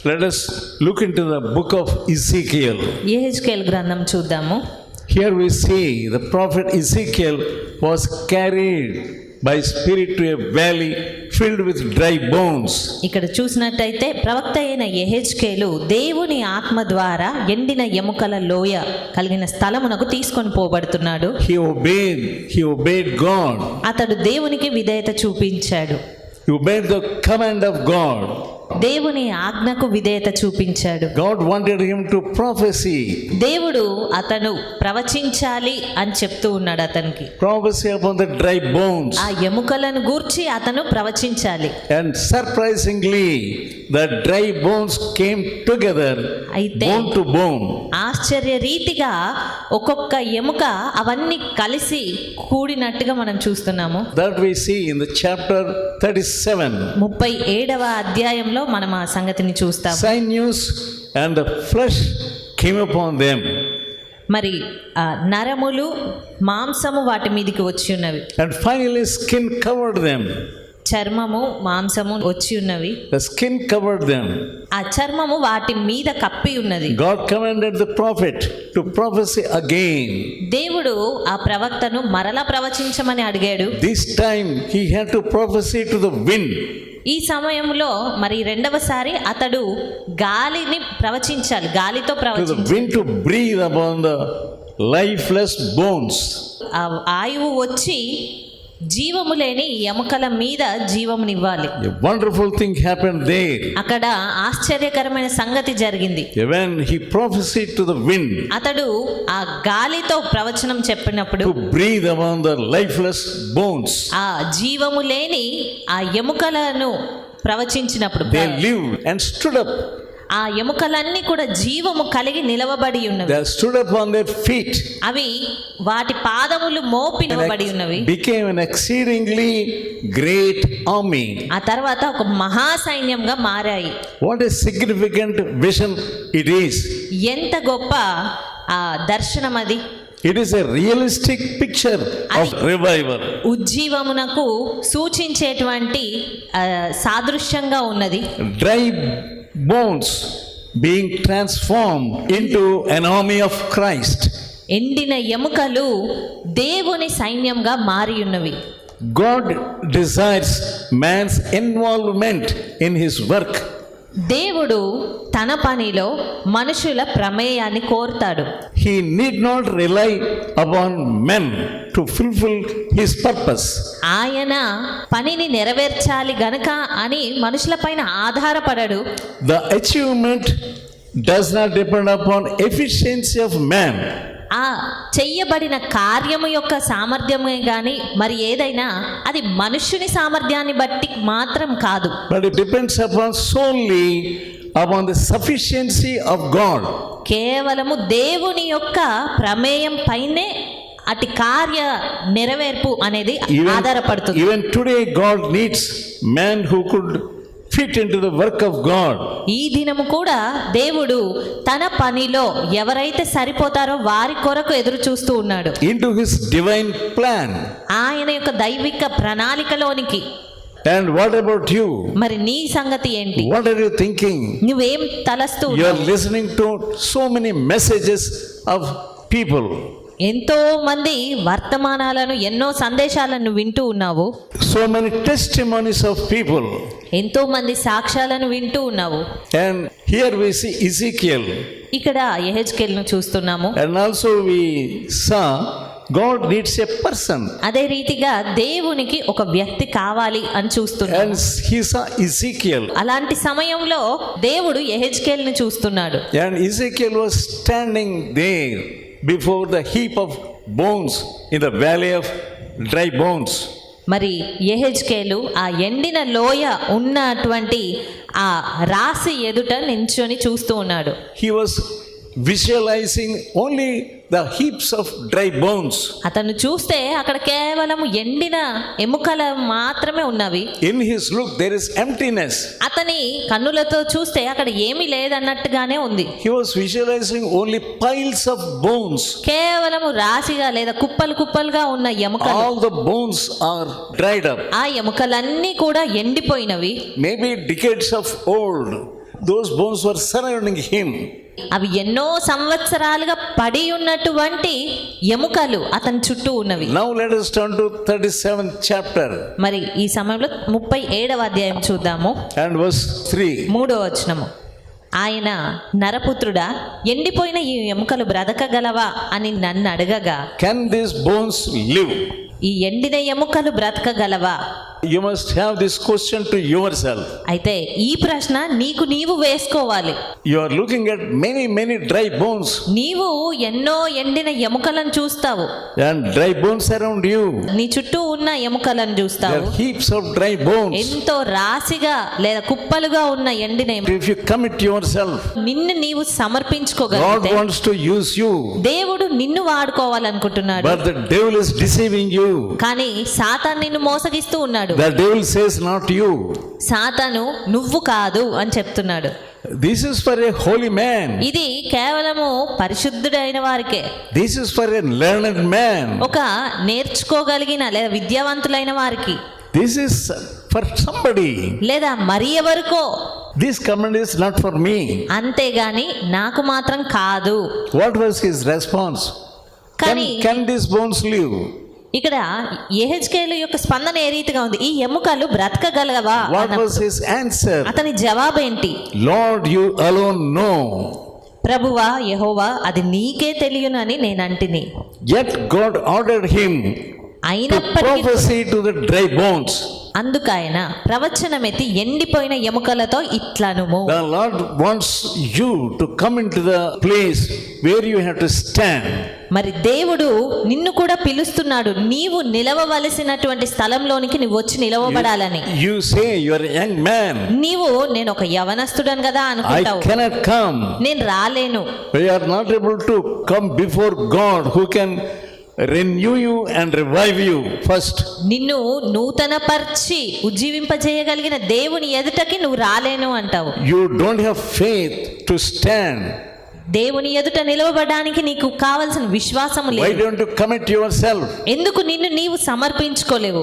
Let us look into the book of Ezekiel. యెహెజ్కేలు గ్రంథం చూద్దాము. Here we see the prophet Ezekiel was carried by spirit to a valley filled with dry bones. ఇక్కడ చూసినట్టయితే ప్రవక్త అయిన యెహెజ్కేలు దేవుని ఆత్మ ద్వారా ఎండిన ఎముకల లోయ కలిగిన స్థలమునకు తీసుకొని పోబడుతున్నాడు. He obeyed God. అతడు దేవునికి విధేయత చూపించాడు. He obeyed the command of God. దేవుని ఆజ్ఞకు విధేయత చూపించాడు. God wanted him to prophesy. దేవుడు అతను ప్రవచించాలి అని చెప్తూ ఉన్నాడు అతనికి. Prophesy upon the dry bones. ఆ ఎముకలను గూర్చి అతను ప్రవచించాలి. And surprisingly, the dry bones came together, అయితే bone to bone. ఆశ్చర్య రీతిగా ఒక్కొక్క ఎముక అవన్నీ కలిసి కూడినట్టుగా మనం చూస్తున్నాము. That we see in the chapter 37. 37వ అధ్యాయంలో మనం ఆ సంగతిని చూస్తాము. Sinews and the flesh came upon them. మరి నరములు మాంసము వాటి మీదకి వచ్చి ఉన్నవి. And finally skin covered them. చర్మము మాంసము వచ్చి ఉన్నవి. The skin covered them. ఆ చర్మము వాటి మీద కప్పి ఉన్నది. God commanded the prophet to prophesy again. దేవుడు ఆ ప్రవక్తను మరలా ప్రవచించమని అడిగాడు. This time he had to prophesy to the wind. ఈ సమయంలో మరి రెండవసారి అతడు గాలిని ప్రవచించాలి, గాలితో To the ప్రవచించాలి. wind to breathe upon the lifeless bones. ఆ ఆయువు వచ్చి జీవము లేని ఎముకల మీద జీవమునివ్వాలి. A wonderful thing happened there. అక్కడ ఆశ్చర్యకరమైన సంగతి జరిగింది. When he prophesied to the wind అతడు ఆ గాలితో ప్రవచనం చెప్పినప్పుడు to breathe upon the lifeless bones, ఆ జీవము లేని ఆ ఎముకలను ప్రవచించినప్పుడు they lived and stood up. ఆ ఎముకలన్నీ కూడా జీవము కలిగి నిలవబడి ఉన్నవి. They stood up on their feet. అవి వాటి పాదములు మోపి నిలబడి ఉన్నవి. Became an exceedingly great army. ఆ తర్వాత ఒక మహా సైన్యంగా మారాయి. What a significant vision it is. ఎంత గొప్ప ఆ దర్శనం అది. It is a realistic picture of revival. ఉజ్జీవమునకు సూచించేటువంటి సాదృశ్యంగా ఉన్నది. Dry bones being transformed into an army of Christ. ఎండిన ఎముకలు దేవుని సైన్యంగా మారి ఉన్నవి. God desires man's involvement in his work. దేవుడు తన పనిలో మనుషుల ప్రమేయాన్ని కోరుతాడు. He need not rely upon men to fulfill his purpose. ఆయన పనిని నెరవేర్చాలి గనక అని మనుషులపైన ఆధారపడడు. The achievement does not depend upon efficiency of man. ఆ చెయ్యబడిన కార్యము యొక్క సామర్థ్యమే గాని మరి ఏదైనా అది మనుష్యుని సామర్థ్యాన్ని బట్టి మాత్రం కాదు. But it depends upon solely upon the sufficiency of God. కేవలము దేవుని యొక్క ప్రమేయం పైనే అటు కార్య నెరవేర్పు అనేది ఆధారపడుతుంది. Even today God needs man who could fit into the work of God. ఈ దినము కూడా దేవుడు తన పనిలో ఎవరైతే సరిపోతారో వారి కొరకు ఎదురు చూస్తూ ఉన్నాడు. Into his divine plan. ఆయన యొక్క దైవిక ప్రణాళికలోనికి. And what about you? మరి నీ సంగతి ఏంటి? What are you thinking? నువ్వేం తలస్తూ You are listening to so many messages of people. ఎంతో మంది వర్తమానాలను ఎన్నో సందేశాలను వింటూ ఉన్నావు. So many testimonies of people. ఎంతో మంది సాక్ష్యాలను వింటూ ఉన్నావు. And here we see Ezekiel. ఇక్కడ యెహెజ్కేలును చూస్తున్నాము. And also we saw God needs a person. అదే రీతిగా దేవునికి ఒక వ్యక్తి కావాలి అని చూస్తున్నాము. And he saw Ezekiel. అలాంటి సమయంలో దేవుడు యెహెజ్కేలును చూస్తున్నాడు. And Ezekiel was standing there before the heap of bones in the valley of dry bones. మరి యెహెజ్కేలు ఆ ఎండిన లోయ ఉన్నటువంటి ఆ రాశి ఎదుట నించొని చూస్తూ ఉన్నాడు. He was visualizing only the heaps of dry bones. అతను చూస్తే అక్కడ కేవలం ఎండిన ఎముకలు మాత్రమే ఉన్నవి. In his look there is emptiness. అతని కన్నులతో చూస్తే అక్కడ ఏమీ లేదన్నట్టుగానే ఉంది. He was visualizing only piles of bones. కేవలము రాశిగా లేదా కుప్పలు కుప్పలుగా ఉన్న ఎముకలు. All the bones are dried up. ఆ ఎముకలన్నీ కూడా ఎండిపోయినవి. Maybe decades of old. those bones were surrounding him. అవి ఎన్నో సంవత్సరాలుగా పడి ఉన్నటువంటి ఎముకలు అతని చుట్టూ ఉన్నవి. Now let us turn to 37th chapter మరి ఈ సమయంలో 37వ అధ్యాయం చూద్దాము. and verse 3. 3వ వచనము. ఆయన నరపుత్రుడా, ఎండిపోయిన ఈ ఎముకలు బ్రతకగలవా అని నన్ను అడగగా, Can these bones live? ఈ ఎండిన ఎముకలు బ్రతకగలవా? You must have this question to yourself. అయితే ఈ ప్రశ్న నీకు నీవు వేసుకోవాలి. You are looking at many dry bones నీవు ఎన్నో ఎండిన ఎముకలను చూస్తావు, and dry bones around you. నీ చుట్టూ ఉన్న ఎముకలను There చూస్తావు. are heaps of dry bones. ఎంతో రాశిగా లేదా కుప్పలుగా ఉన్న ఎండిన If you commit yourself, నిన్ను నీవు God సమర్పించుకోగలిగితే wants to use you, దేవుడు నిన్ను వాడుకోవాలనుకుంటున్నాడు. but the devil is deceiving you. కానీ సాతాను నిన్ను మోసగిస్తూ ఉన్నాడు. The devil says not you. సాతాను నువ్వు కాదు అని చెప్తున్నాడు. This is for a holy man. ఇది కేవలము పరిశుద్ధుడైన వారికే, This is for a learned man. ఒక నేర్చుకోగలిగిన లేదా విద్యావంతులైన వారికి, This is for somebody. లేదా మరి ఎవరికో. This command is not for me. అంతేగాని నాకు మాత్రం కాదు. What was his response? కానీ Can these bones live? ఇక్కడ యెహెజ్కేలు యొక్క స్పందన ఏ రీతిగా ఉంది? ఈ ఎముకలు బ్రతకగలవా What అన్నప్పుడు was his answer? అతని జవాబు ఏంటి? Lord, you alone know. ప్రభువా యెహోవా, అది నీకే తెలియనని నేను అంటిని. Yet God ordered him to అయినప్పటికీ prophesy to the dry bones. అందుకైన ప్రవచనమెత్తి ఎండిపోయిన ఎముకలతో ఇట్లనుము. The Lord wants you to come into the place where you have to stand. మరి దేవుడు నిన్ను కూడా పిలుస్తున్నాడు. నీవు నిలవవలసినటువంటి స్థలంలోనికి నువ్వు వచ్చి నిలవబడాలని. You say you are a young man. నీవు నేను ఒక యవనస్తుడను కదా I అనుకుంటావు. cannot come. నేను రాలేను. We are not able to come before God who can renew you and revive you first. నిన్ను నూతనపరిచి ఉజ్జీవింపజేయగలిగిన దేవుని ఎదుటకి నువ్వు రాలేను అంటావు. You don't have faith to stand. దేవుని ఎదుట నిలవబడడానికి నీకు కావలసిన విశ్వాసము Why లేదు. don't you commit yourself? ఎందుకు నిన్ను నీవు సమర్పించుకోలేవు?